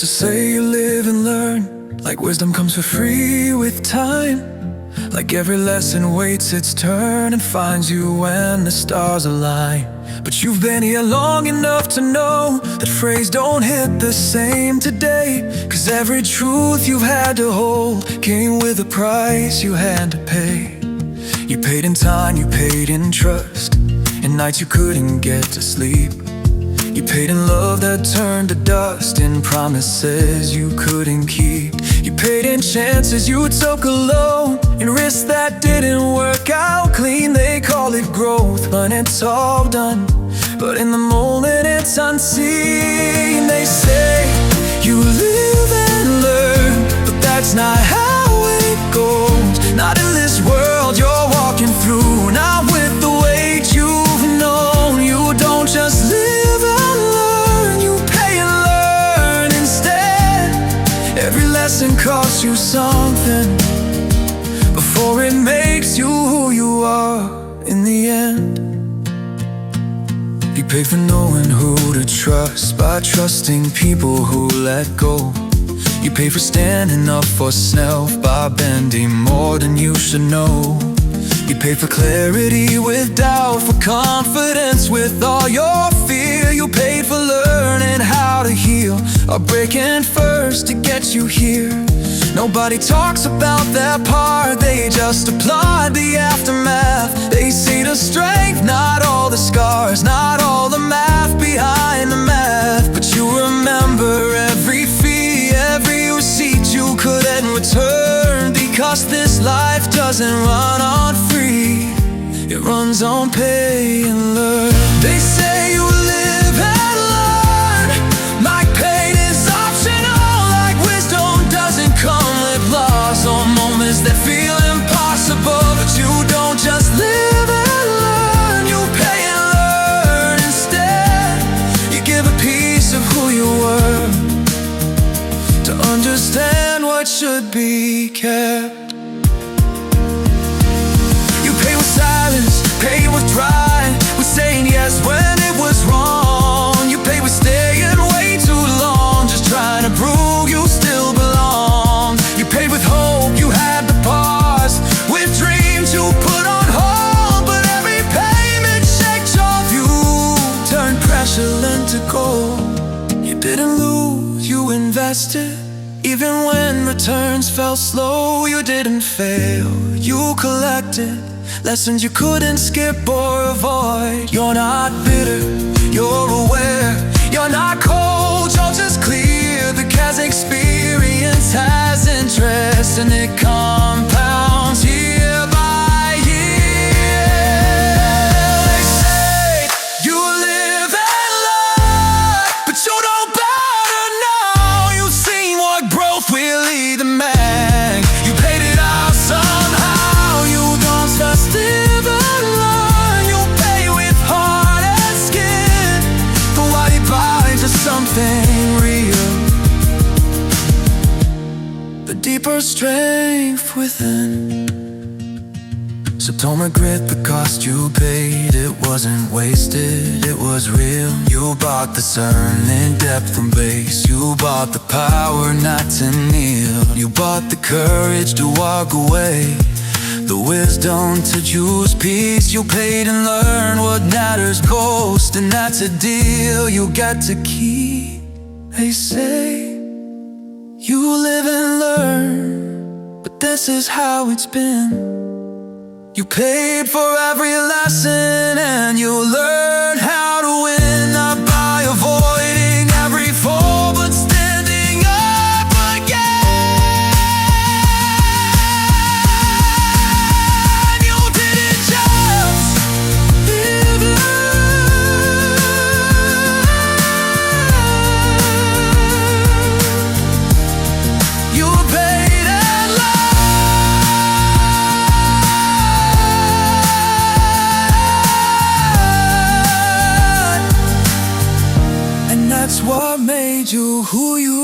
used to say you live and learn, like wisdom comes for free with time. Like every lesson waits its turn and finds you when the stars align. But you've been here long enough to know that phrase don't hit the same today. Cause every truth you've had to hold came with a price you had to pay. You paid in time, you paid in trust, in nights you couldn't get to sleep. You paid in love that turned to dust, in promises you couldn't keep. You paid in chances you took alone, in risks that didn't work out clean. They call it growth when it's all done, but in the moment it's unseen. They say you live and learn, but that's not how it goes. Not in this world you're walking through, not with the weight you've known. You don't just live and learn, you pay and learn instead. Every lesson costs you something before it makes you who you are in the end. You pay for knowing who to trust by trusting people who let go. You pay for standing up for self by bending more than you should know. You pay for clarity with doubt, for confidence with all your fear. You paid for learning how to heal, or breaking first to get you here. Nobody talks about that part, they just applaud the aftermath. They see the strength, not all the scars, not all the math behind the math. But you remember every fee, every receipt you couldn't return, because this life doesn't run on free, it runs on pay and learn. They say you live and learn, like pain is optional, like wisdom doesn't come with loss, or moments that feel impossible. But you don't just live and learn, you pay and learn instead. You give a piece of who you were to understand what should be kept. You pay with silence, pay with pride, with saying yes when it was wrong. You pay with staying way too long, just trying to prove you still belong. You paid with hope you had to pause, with dreams you put on hold. But every payment shakes your view, turned pressure into gold. You didn't lose, you invested, even when returns felt slow. You didn't fail, you collected lessons you couldn't skip or avoid. You're not bitter, you're aware. You're not cold, you're just clear. The cash experience has interest, and it compounds year by year. They say you live and learn, but you don't better know. You've seen what growth will lead the man. You paid it out somehow, you don't just live and learn, you pay with heart and skin for what he buys is something real, the deeper strength within. So don't regret the cost you paid, it wasn't wasted, it was real. You bought the discerning depth from base, you bought the power not to kneel. You bought the courage to walk away, the wisdom to choose peace. You paid and learned what matters most, and that's a deal you got to keep. They say you live and learn, but this is how it's been. You paid for every lesson, and you learned how to win, not by avoiding every fall, but standing up again. You didn't just live and learn, you paid and learned. That's what made you who you